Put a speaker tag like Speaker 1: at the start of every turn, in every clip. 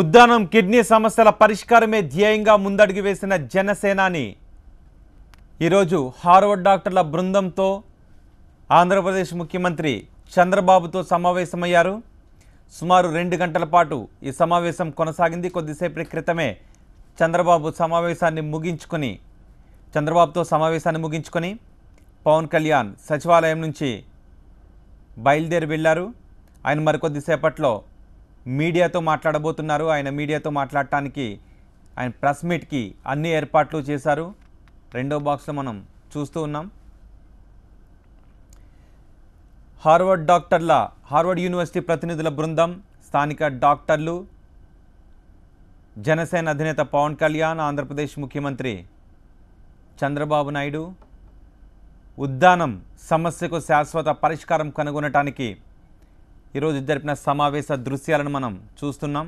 Speaker 1: Uddanam kidney సమస్యల పరిష్కారమే ధ్యేయంగా ముందడుగు వేసిన జనసేనాని ఈరోజు హార్వర్డ్ డాక్టర్ల బృందంతో ఆంధ్రప్రదేశ్ ముఖ్యమంత్రి చంద్రబాబుతో సమావేశమయ్యారు. సుమారు 2 గంటల పాటు ఈ సమావేశం కొనసాగింది. కొద్దిసేపటి క్రితమే చంద్రబాబుతో సమావేశాన్ని ముగించుకొని పవన్ కళ్యాణ్ సచివాలయం నుంచి బయలుదేరి వెళ్ళారు. ఆయన మరికొద్దిసేపట్లో మీడియాతో మాట్లాడబోతున్నారు. ఆయన మీడియాతో మాట్లాడటానికి ఆయన ప్రెస్ మీట్కి అన్ని ఏర్పాట్లు చేశారు. రెండో బాక్స్లో మనం చూస్తూ ఉన్నాం. హార్వర్డ్ యూనివర్సిటీ ప్రతినిధుల బృందం, స్థానిక డాక్టర్లు, జనసేన అధినేత పవన్ కళ్యాణ్, ఆంధ్రప్రదేశ్ ముఖ్యమంత్రి చంద్రబాబు నాయుడు ఉద్దానం సమస్యకు శాశ్వత పరిష్కారం కనుగొనటానికి ఈరోజు జరిపిన సమావేశ దృశ్యాలను మనం చూస్తున్నాం.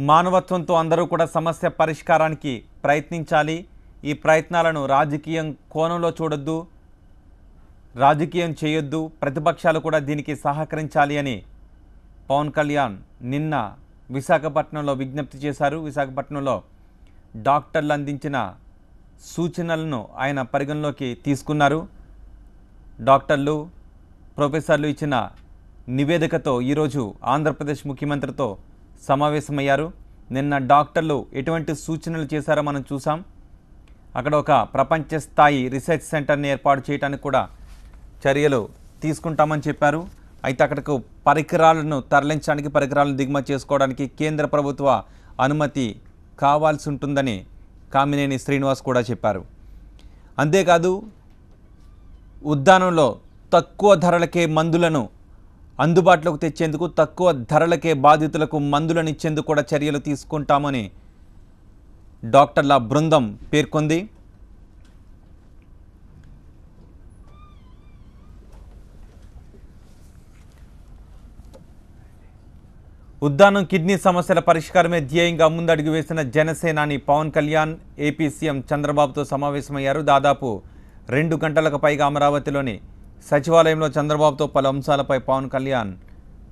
Speaker 1: మానవత్వంతో అందరూ కూడా సమస్య పరిష్కారానికి ప్రయత్నించాలి. ఈ ప్రయత్నాలను రాజకీయం కోణంలో చూడొద్దు, రాజకీయం చేయొద్దు, ప్రతిపక్షాలు కూడా దీనికి సహకరించాలి అని పవన్ కళ్యాణ్ నిన్న విశాఖపట్నంలో విజ్ఞప్తి చేశారు. విశాఖపట్నంలో డాక్టర్లు అందించిన సూచనలను ఆయన పరిగణలోకి తీసుకున్నారు. డాక్టర్లు, ప్రొఫెసర్లు ఇచ్చిన నివేదికతో ఈరోజు ఆంధ్రప్రదేశ్ ముఖ్యమంత్రితో సమావేశమయ్యారు. నిన్న డాక్టర్లు ఎటువంటి సూచనలు చేశారో మనం చూసాం. అక్కడ ఒక ప్రపంచ స్థాయి రీసెర్చ్ సెంటర్ని ఏర్పాటు చేయడానికి కూడా చర్యలు తీసుకుంటామని చెప్పారు. అయితే అక్కడకు పరికరాలను తరలించడానికి, పరికరాలను దిగుమతి చేసుకోవడానికి కేంద్ర ప్రభుత్వ అనుమతి కావాల్సి ఉంటుందని కామినేని శ్రీనివాస్ కూడా చెప్పారు. అంతేకాదు ఉద్దానంలో తక్కువ ధరలకే మందులను అందుబాటులోకి తెచ్చేందుకు, తక్కువ ధరలకే బాధితులకు మందులను ఇచ్చేందుకు కూడా చర్యలు తీసుకుంటామని డాక్టర్ల బృందం పేర్కొంది. ఉద్దానం కిడ్నీ సమస్యల పరిష్కారమే ధ్యేయంగా ముందడుగు వేసిన జనసేనాని పవన్ కళ్యాణ్ ఏపీ సీఎం చంద్రబాబుతో సమావేశమయ్యారు. దాదాపు 2 గంటలకు పైగా అమరావతిలోని సచివాలయంలో చంద్రబాబుతో పలు అంశాలపై పవన్ కళ్యాణ్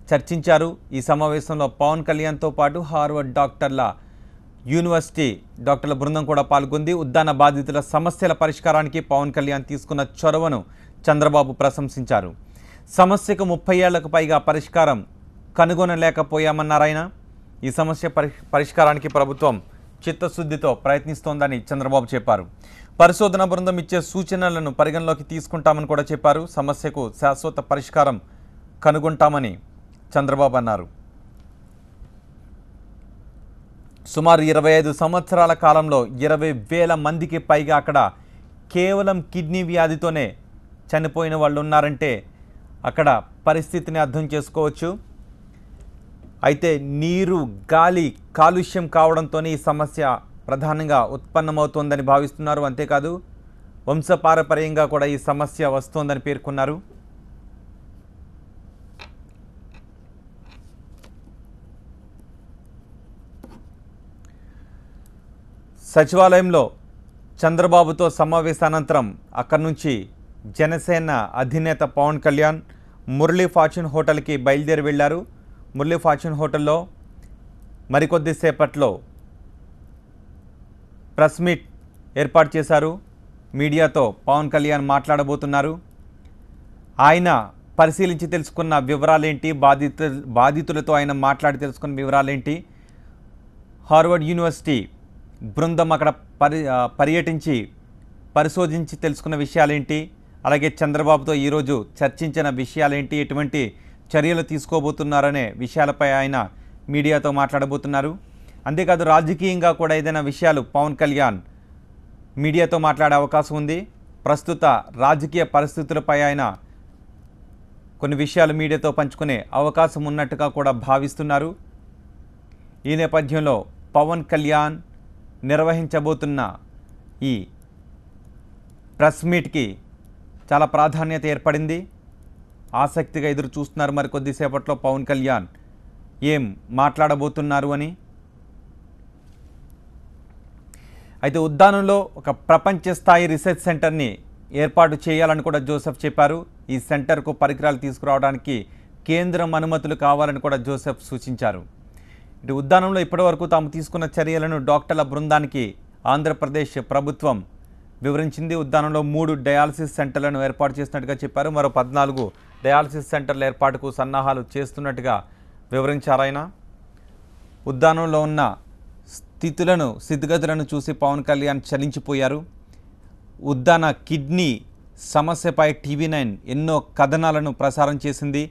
Speaker 1: చర్చించారు. ఈ సమావేశంలో పవన్ కళ్యాణ్తో పాటు హార్వర్డ్ యూనివర్సిటీ డాక్టర్ల బృందం కూడా పాల్గొంది. ఉద్దాన బాధితుల సమస్యల పరిష్కారానికి పవన్ కళ్యాణ్ తీసుకున్న చొరవను చంద్రబాబు ప్రశంసించారు. సమస్యకు 30 ఏళ్లకు పైగా పరిష్కారం కనుగొనలేకపోయామన్నారాయన. ఈ సమస్య పరిష్కారానికి ప్రభుత్వం చిత్తశుద్ధితో ప్రయత్నిస్తోందని చంద్రబాబు చెప్పారు. పరిశోధన బృందం ఇచ్చే సూచనలను పరిగణలోకి తీసుకుంటామని కూడా చెప్పారు. సమస్యకు శాశ్వత పరిష్కారం కనుగొంటామని చంద్రబాబు అన్నారు. సుమారు 25 సంవత్సరాల కాలంలో 20,000 మందికి పైగా అక్కడ కేవలం కిడ్నీ వ్యాధితోనే చనిపోయిన వాళ్ళు ఉన్నారంటే అక్కడ పరిస్థితిని అర్థం చేసుకోవచ్చు. అయితే నీరు, గాలి కాలుష్యం కావడంతోనే ఈ సమస్య ప్రధానంగా ఉత్పన్నమవుతోందని భావిస్తున్నారు. అంతేకాదు వంశపారపర్యంగా కూడా ఈ సమస్య వస్తోందని పేర్కొన్నారు. సచివాలయంలో చంద్రబాబుతో సమావేశానంతరం అక్కడి నుంచి జనసేన అధినేత పవన్ కళ్యాణ్ మురళీ ఫార్చ్యూన్ హోటల్కి బయలుదేరి వెళ్ళారు. మురళీ ఫార్చ్యూన్ హోటల్లో మరికొద్దిసేపట్లో ప్రెస్ మీట్ ఏర్పాటు చేశారు. మీడియాతో పవన్ కళ్యాణ్ మాట్లాడబోతున్నారు. ఆయన పరిశీలించి తెలుసుకున్న వివరాలేంటి, బాధితులతో ఆయన మాట్లాడి తెలుసుకున్న వివరాలేంటి, హార్వర్డ్ యూనివర్సిటీ బృందం అక్కడ పర్యటించి పరిశోధించి తెలుసుకున్న విషయాలేంటి, అలాగే చంద్రబాబుతో ఈరోజు చర్చించిన విషయాలేంటి, ఎటువంటి చర్యలు తీసుకోబోతున్నారనే విషయాలపై ఆయన మీడియాతో మాట్లాడబోతున్నారు. అంతేకాదు రాజకీయంగా కూడా ఏదైనా విషయాలు పవన్ కళ్యాణ్ మీడియాతో మాట్లాడే అవకాశం ఉంది. ప్రస్తుత రాజకీయ పరిస్థితులపై ఆయన కొన్ని విషయాలు మీడియాతో పంచుకునే అవకాశం ఉన్నట్టుగా కూడా భావిస్తున్నారు. ఈ నేపథ్యంలో పవన్ కళ్యాణ్ నిర్వహించబోతున్న ఈ ప్రెస్ మీట్కి చాలా ప్రాధాన్యత ఏర్పడింది. ఆసక్తిగా ఎదురు చూస్తున్నారు మరికొద్దిసేపట్లో పవన్ కళ్యాణ్ ఏం మాట్లాడబోతున్నారు అని. అయితే ఉద్దానంలో ఒక ప్రపంచ స్థాయి రీసెర్చ్ సెంటర్ని ఏర్పాటు చేయాలని కూడా జోసెఫ్ చెప్పారు. ఈ సెంటర్కు పరికరాలు తీసుకురావడానికి కేంద్రం అనుమతులు కావాలని కూడా జోసెఫ్ సూచించారు. ఇటు ఉద్దానంలో ఇప్పటివరకు తాము తీసుకున్న చర్యలను డాక్టర్ల బృందానికి ఆంధ్రప్రదేశ్ ప్రభుత్వం వివరించింది. ఉద్దానంలో 3 డయాలసిస్ సెంటర్లను ఏర్పాటు చేసినట్టుగా చెప్పారు. మరో 14 డయాలసిస్ సెంటర్ల ఏర్పాటుకు సన్నాహాలు చేస్తున్నట్టుగా వివరించారు ఆయన. ఉద్దానంలో ఉన్న స్థితిగతులను చూసి పవన్ కళ్యాణ్ చలించిపోయారు. ఉద్దాన కిడ్నీ సమస్యపై టీవీ9 ఎన్నో కథనాలను ప్రసారం చేసింది.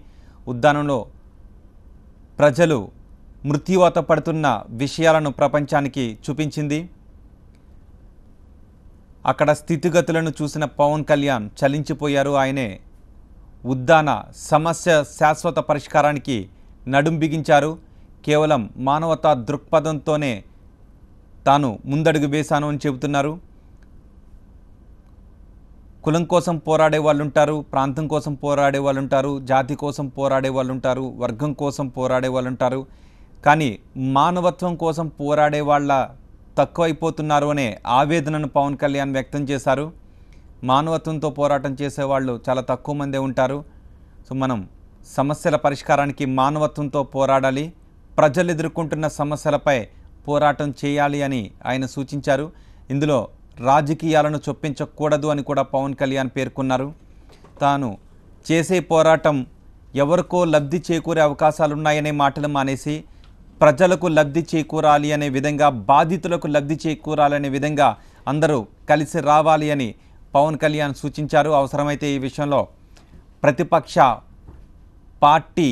Speaker 1: ఉద్దానంలో ప్రజలు మృత్యువాత పడుతున్న విషయాలను ప్రపంచానికి చూపించింది. అక్కడ స్థితిగతులను చూసిన పవన్ కళ్యాణ్ చలించిపోయారు. ఆయనే ఉద్దాన సమస్య శాశ్వత పరిష్కారానికి నడుం బిగించారు. కేవలం మానవతా దృక్పథంతోనే తాను ముందడుగు వేశాను అని చెబుతున్నారు. కులం కోసం పోరాడే వాళ్ళు ఉంటారు, ప్రాంతం కోసం పోరాడే వాళ్ళు ఉంటారు, జాతి కోసం పోరాడే వాళ్ళు ఉంటారు, వర్గం కోసం పోరాడే వాళ్ళు ఉంటారు. కానీ మానవత్వం కోసం పోరాడే వాళ్ళ తక్కువైపోతున్నారు అనే ఆవేదనను పవన్ కళ్యాణ్ వ్యక్తం చేశారు. మానవత్వంతో పోరాటం చేసేవాళ్ళు చాలా తక్కువ మందే ఉంటారు. సో మనం సమస్యల పరిష్కారానికి మానవత్వంతో పోరాడాలి, ప్రజలు ఎదుర్కొంటున్న సమస్యలపై పోరాటం చేయాలి అని ఆయన సూచించారు. ఇందులో రాజకీయాలను చొప్పించకూడదు అని కూడా పవన్ కళ్యాణ్ పేర్కొన్నారు. తాను చేసే పోరాటం ఎవరికో లబ్ధి చేకూరే అవకాశాలున్నాయనే మాటలు మానేసి ప్రజలకు లబ్ధి చేకూరాలి అనే విధంగా, బాధితులకు లబ్ధి చేకూరాలనే విధంగా అందరూ కలిసి రావాలి అని పవన్ కళ్యాణ్ సూచించారు. అవసరమైతే ఈ విషయంలో ప్రతిపక్ష పార్టీ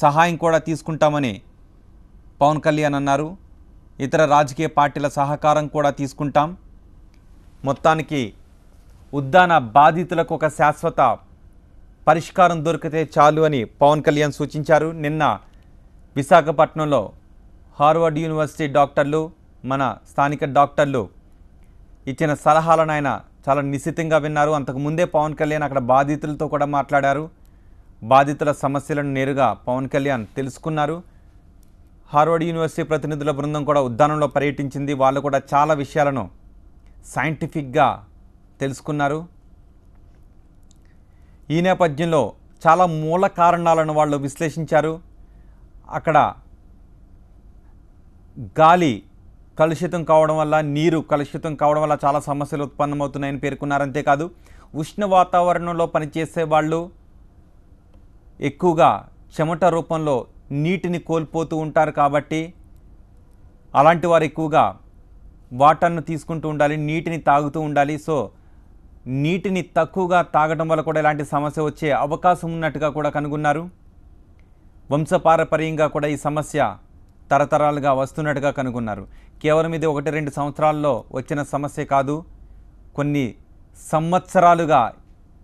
Speaker 1: సహాయం కూడా తీసుకుంటామని పవన్ కళ్యాణ్ అన్నారు. ఇతర రాజకీయ పార్టీల సహకారం కూడా తీసుకుంటాం. మొత్తానికి ఉద్దాన బాధితులకు ఒక శాశ్వత పరిష్కారం దొరికితే చాలు అని పవన్ కళ్యాణ్ సూచించారు. నిన్న విశాఖపట్నంలో హార్వర్డ్ యూనివర్సిటీ డాక్టర్లు, మన స్థానిక డాక్టర్లు ఇచ్చిన సలహాలను ఆయన చాలా నిశితంగా విన్నారు. అంతకుముందే పవన్ కళ్యాణ్ అక్కడ బాధితులతో కూడా మాట్లాడారు. బాధితుల సమస్యలను నేరుగా పవన్ కళ్యాణ్ తెలుసుకున్నారు. హార్వర్డ్ యూనివర్సిటీ ప్రతినిధుల బృందం కూడా ఉద్దానంలో పర్యటించింది. వాళ్ళు కూడా చాలా విషయాలను సైంటిఫిక్గా తెలుసుకున్నారు. ఈ నేపథ్యంలో చాలా మూల కారణాలను వాళ్ళు విశ్లేషించారు. అక్కడ గాలి కలుషితం కావడం వల్ల, నీరు కలుషితం కావడం వల్ల చాలా సమస్యలు ఉత్పన్నమవుతున్నాయని పేర్కొన్నారు. అంతేకాదు ఉష్ణ వాతావరణంలో పనిచేసే వాళ్ళు ఎక్కువగా చెమట రూపంలో నీటిని కోల్పోతూ ఉంటారు. కాబట్టి అలాంటి వారు ఎక్కువగా వాటర్ను తీసుకుంటూ ఉండాలి, నీటిని తాగుతూ ఉండాలి. సో నీటిని తక్కువగా తాగడం వల్ల కూడా ఇలాంటి సమస్య వచ్చే అవకాశం ఉన్నట్టుగా కూడా కనుగొన్నారు. వంశపారపర్యంగా కూడా ఈ సమస్య తరతరాలుగా వస్తున్నట్టుగా కనుగొన్నారు. కేవలం ఇది 1-2 సంవత్సరాల్లో వచ్చిన సమస్య కాదు, కొన్ని సంవత్సరాలుగా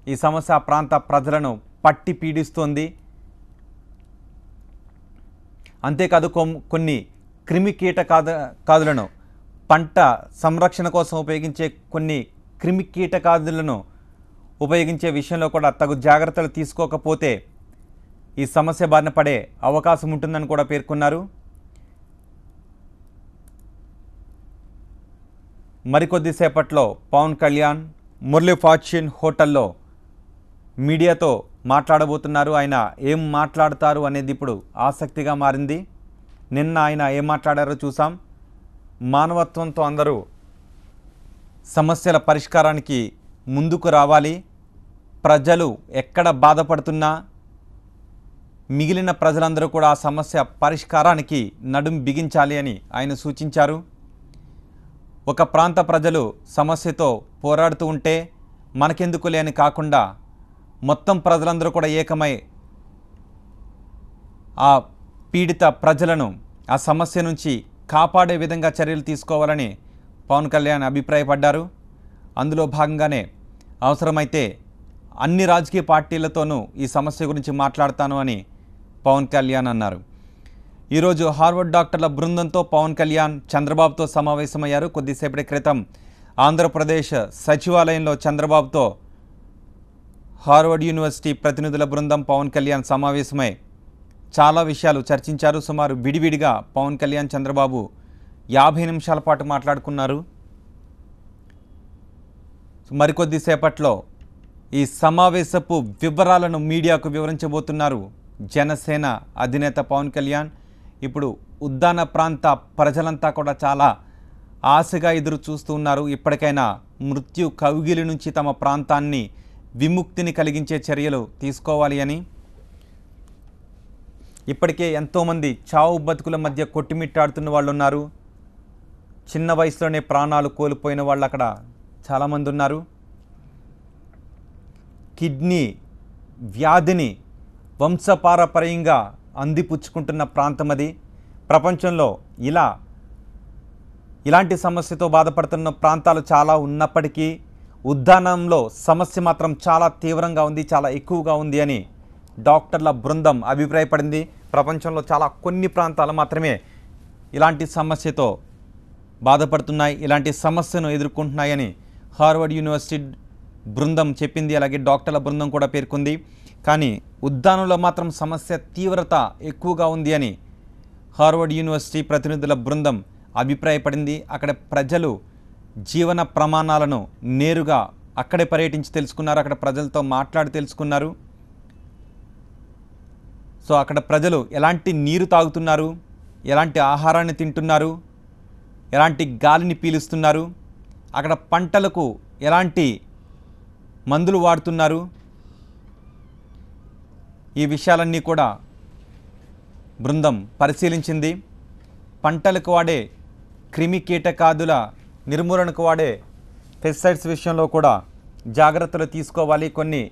Speaker 1: ఈ సమస్య ఆ ప్రాంత ప్రజలను పట్టి పీడిస్తోంది. అంతేకాదు కొన్ని క్రిమి కీటకాదులను, పంట సంరక్షణ కోసం ఉపయోగించే కొన్ని క్రిమి కీటకాదులను ఉపయోగించే విషయంలో కూడా తగు జాగ్రత్తలు తీసుకోకపోతే ఈ సమస్య బారిన పడే అవకాశం ఉంటుందని కూడా పేర్కొన్నారు. మరికొద్దిసేపట్లో పవన్ కళ్యాణ్ మురళీ ఫార్చ్యూన్ హోటల్లో మీడియాతో మాట్లాడబోతున్నారు. ఆయన ఏం మాట్లాడతారు అనేది ఇప్పుడు ఆసక్తిగా మారింది. నిన్న ఆయన ఏం మాట్లాడారో చూసాం. మానవత్వంతో అందరూ సమస్యల పరిష్కారానికి ముందుకు రావాలి, ప్రజలు ఎక్కడ బాధపడుతున్నా మిగిలిన ప్రజలందరూ కూడా ఆ సమస్య పరిష్కారానికి నడుం బిగించాలి అని ఆయన సూచించారు. ఒక ప్రాంత ప్రజలు సమస్యతో పోరాడుతూ ఉంటే మనకెందుకులే అని కాకుండా మొత్తం ప్రజలందరూ కూడా ఏకమై ఆ పీడిత ప్రజలను ఆ సమస్య నుంచి కాపాడే విధంగా చర్యలు తీసుకోవాలని పవన్ కళ్యాణ్ అభిప్రాయపడ్డారు. అందులో భాగంగానే అవసరమైతే అన్ని రాజకీయ పార్టీలతోనూ ఈ సమస్య గురించి మాట్లాడతాను అని పవన్ కళ్యాణ్ అన్నారు. ఈరోజు హార్వర్డ్ డాక్టర్ల బృందంతో పవన్ కళ్యాణ్ చంద్రబాబుతో సమావేశమయ్యారు. కొద్దిసేపటి క్రితం ఆంధ్రప్రదేశ్ సచివాలయంలో చంద్రబాబుతో హార్వర్డ్ యూనివర్సిటీ ప్రతినిధుల బృందం పవన్ కళ్యాణ్ సమావేశమై చాలా విషయాలు చర్చించారు. సుమారు విడివిడిగా పవన్ కళ్యాణ్ చంద్రబాబు 50 నిమిషాల పాటు మాట్లాడుకున్నారు. మరికొద్దిసేపట్లో ఈ సమావేశపు వివరాలను మీడియాకు వివరించబోతున్నారు జనసేన అధినేత పవన్ కళ్యాణ్. ఇప్పుడు ఉద్దాన ప్రాంత ప్రజలంతా కూడా చాలా ఆశగా ఎదురు చూస్తూ ఉన్నారు. ఇప్పటికైనా మృత్యు కౌగిలి నుంచి తమ ప్రాంతాన్ని విముక్తిని కలిగించే చర్యలు తీసుకోవాలి అని. ఇప్పటికే ఎంతోమంది చావు బతుకుల మధ్య కొట్టుమిట్టాడుతున్న వాళ్ళు ఉన్నారు. చిన్న వయసులోనే ప్రాణాలు కోల్పోయిన వాళ్ళు అక్కడ చాలామంది ఉన్నారు. కిడ్నీ వ్యాధిని వంశపారపర్యంగా అందిపుచ్చుకుంటున్న ప్రాంతం అది. ప్రపంచంలో ఇలాంటి సమస్యతో బాధపడుతున్న ప్రాంతాలు చాలా ఉన్నప్పటికీ ఉద్దానంలో సమస్య మాత్రం చాలా తీవ్రంగా ఉంది, చాలా ఎక్కువగా ఉంది అని డాక్టర్ల బృందం అభిప్రాయపడింది. ప్రపంచంలో చాలా కొన్ని ప్రాంతాలు మాత్రమే ఇలాంటి సమస్యతో బాధపడుతున్నాయి, ఇలాంటి సమస్యను ఎదుర్కొంటున్నాయని హార్వర్డ్ యూనివర్సిటీ బృందం చెప్పింది. అలాగే డాక్టర్ల బృందం కూడా పేర్కొంది. కానీ ఉద్దానంలో మాత్రం సమస్య తీవ్రత ఎక్కువగా ఉంది అని హార్వర్డ్ యూనివర్సిటీ ప్రతినిధుల బృందం అభిప్రాయపడింది. అక్కడ ప్రజలు జీవన ప్రమాణాలను నేరుగా అక్కడే పర్యటించి తెలుసుకున్నారు, అక్కడ ప్రజలతో మాట్లాడి తెలుసుకున్నారు. సో అక్కడ ప్రజలు ఎలాంటి నీరు తాగుతున్నారు, ఎలాంటి ఆహారాన్ని తింటున్నారు, ఎలాంటి గాలిని పీలుస్తున్నారు, అక్కడ పంటలకు ఎలాంటి మందులు వాడుతున్నారు, ఈ విషయాలన్నీ కూడా బృందం పరిశీలించింది. పంటలకు వాడే క్రిమి కీటకాదుల నిర్మూలనకు వాడే పెస్టిసైడ్స్ విషయంలో కూడా జాగ్రత్తలు తీసుకోవాలి. కొన్ని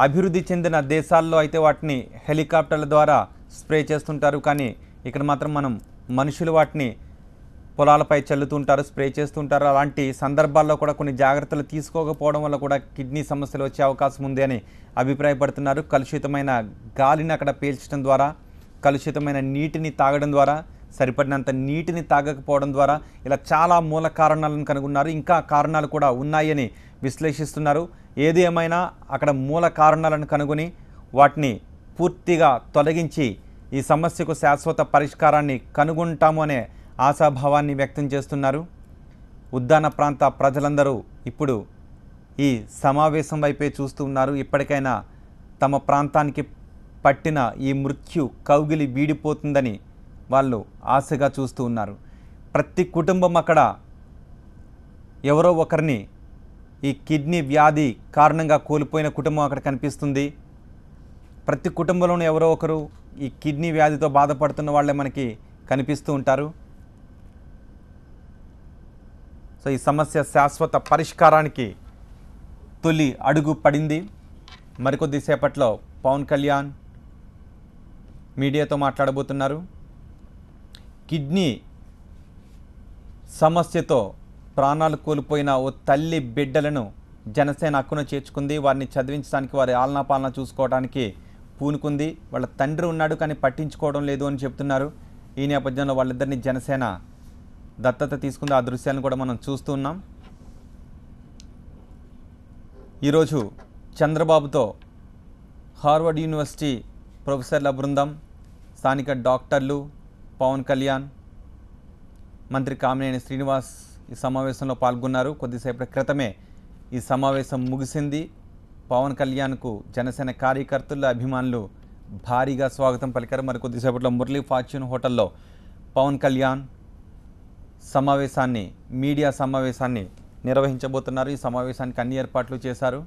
Speaker 1: అభివృద్ధి చెందిన దేశాల్లో అయితే వాటిని హెలికాప్టర్ల ద్వారా స్ప్రే చేస్తుంటారు. కానీ ఇక్కడ మాత్రం మనం మనుషులు వాటిని పొలాలపై చల్లుతుంటారు, స్ప్రే చేస్తుంటారు. అలాంటి సందర్భాల్లో కూడా కొన్ని జాగ్రత్తలు తీసుకోకపోవడం వల్ల కూడా కిడ్నీ సమస్యలు వచ్చే అవకాశం ఉంది అని అభిప్రాయపడుతున్నారు. కలుషితమైన గాలిని అక్కడ పీల్చడం ద్వారా, కలుషితమైన నీటిని తాగడం ద్వారా, సరిపడినంత నీటిని తాగకపోవడం ద్వారా ఇలా చాలా మూల కారణాలను కనుగొన్నారు. ఇంకా కారణాలు కూడా ఉన్నాయని విశ్లేషిస్తున్నారు. ఏది ఏమైనా అక్కడ మూల కారణాలను కనుగొని వాటిని పూర్తిగా తొలగించి ఈ సమస్యకు శాశ్వత పరిష్కారాన్ని కనుగొంటాము అనే ఆశాభావాన్ని వ్యక్తం చేస్తున్నారు. ఉద్దాన ప్రాంత ప్రజలందరూ ఇప్పుడు ఈ సమావేశం వైపే చూస్తూ ఉన్నారు. ఇప్పటికైనా తమ ప్రాంతానికి పట్టిన ఈ మృత్యు కౌగిలి వీడిపోతుందని వాళ్ళు ఆశగా చూస్తూ ఉన్నారు. ప్రతి కుటుంబం అక్కడ ఎవరో ఒకరిని ఈ కిడ్నీ వ్యాధి కారణంగా కోల్పోయిన కుటుంబం అక్కడ కనిపిస్తుంది. ప్రతి కుటుంబంలోనూ ఎవరో ఒకరు ఈ కిడ్నీ వ్యాధితో బాధపడుతున్న వాళ్ళే మనకి కనిపిస్తూ ఉంటారు. సో ఈ సమస్య శాశ్వత పరిష్కారానికి తొలి అడుగు పడింది. మరికొద్ది సేపట్లో పవన్ కళ్యాణ్ మీడియాతో మాట్లాడబోతున్నారు. కిడ్నీ సమస్యతో ప్రాణాలు కోల్పోయిన ఓ తల్లి బిడ్డలను జనసేన హక్కున చేర్చుకుంది. వారిని చదివించడానికి, వారి ఆలనా పాలన చూసుకోవడానికి పూనుకుంది. వాళ్ళ తండ్రి ఉన్నాడు కానీ పట్టించుకోవడం లేదు అని చెప్తున్నారు. ఈ నేపథ్యంలో వాళ్ళిద్దరిని జనసేన దత్తత తీసుకుంది. ఆ దృశ్యాలను కూడా మనం చూస్తూ ఉన్నాం. ఈరోజు చంద్రబాబుతో హార్వర్డ్ యూనివర్సిటీ ప్రొఫెసర్ల బృందం, స్థానిక డాక్టర్లు, పవన్ కళ్యాణ్, మంత్రి కామినేని శ్రీనివాస్ ఈ సమావేశంలో పాల్గొన్నారు. కొద్దిసేపటి క్రితమే ఈ సమావేశం ముగిసింది. పవన్ కళ్యాణ్కు జనసేన కార్యకర్తలు, అభిమానులు భారీగా స్వాగతం పలికారు. మరి కొద్దిసేపట్లో మురళీ ఫార్చ్యూన్ హోటల్లో పవన్ కళ్యాణ్ మీడియా సమావేశాన్ని నిర్వహించబోతున్నారు. ఈ సమావేశానికి అన్ని ఏర్పాట్లు చేశారు.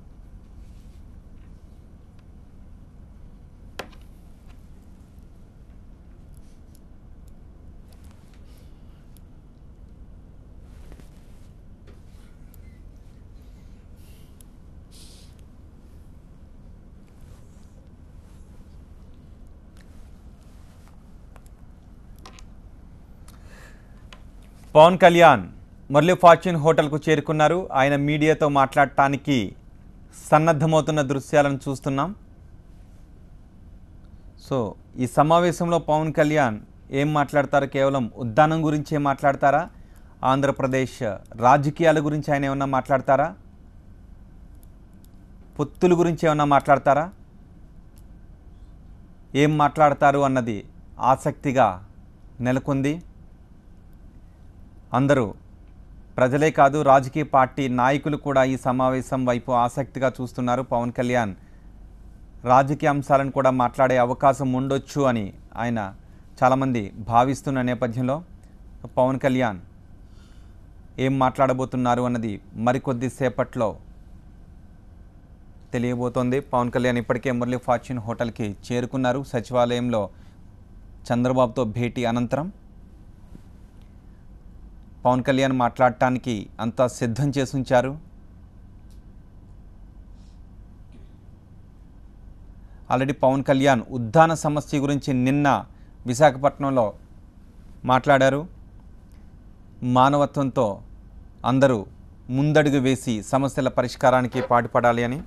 Speaker 1: పవన్ కళ్యాణ్ మురళీ ఫార్చ్యూన్ హోటల్కు చేరుకున్నారు. ఆయన మీడియాతో మాట్లాడటానికి సన్నద్ధమవుతున్న దృశ్యాలను చూస్తున్నాం. సో ఈ సమావేశంలో పవన్ కళ్యాణ్ ఏం మాట్లాడతారు? కేవలం ఉద్దానం గురించే మాట్లాడతారా? ఆంధ్రప్రదేశ్ రాజకీయాల గురించి ఆయన ఏమన్నా మాట్లాడతారా? పొత్తుల గురించి ఏమన్నా మాట్లాడతారా? ఏం మాట్లాడతారు అన్నది ఆసక్తిగా నెలకొంది. అందరూ ప్రజలే కాదు, రాజకీయ పార్టీ నాయకులు కూడా ఈ సమావేశం వైపు ఆసక్తిగా చూస్తున్నారు. పవన్ కళ్యాణ్ రాజకీయ అంశాలను కూడా మాట్లాడే అవకాశం ఉండొచ్చు అని ఆయన చాలామంది భావిస్తున్న నేపథ్యంలో పవన్ కళ్యాణ్ ఏం మాట్లాడబోతున్నారు అన్నది మరికొద్ది సేపట్లో తెలియబోతోంది. పవన్ కళ్యాణ్ ఇప్పటికే మురళీ ఫార్చ్యూన్ హోటల్కి చేరుకున్నారు. సచివాలయంలో చంద్రబాబుతో భేటీ అనంతరం పవన్ కళ్యాణ్ మాట్లాడటానికి అంతా సిద్ధం చేసి ఉంచారు. ఆల్రెడీ పవన్ కళ్యాణ్ ఉద్దాన సమస్య గురించి నిన్న విశాఖపట్నంలో మాట్లాడారు. మానవత్వంతో అందరూ ముందడుగు వేసి సమస్యల పరిష్కారానికి పాటుపడాలి అని.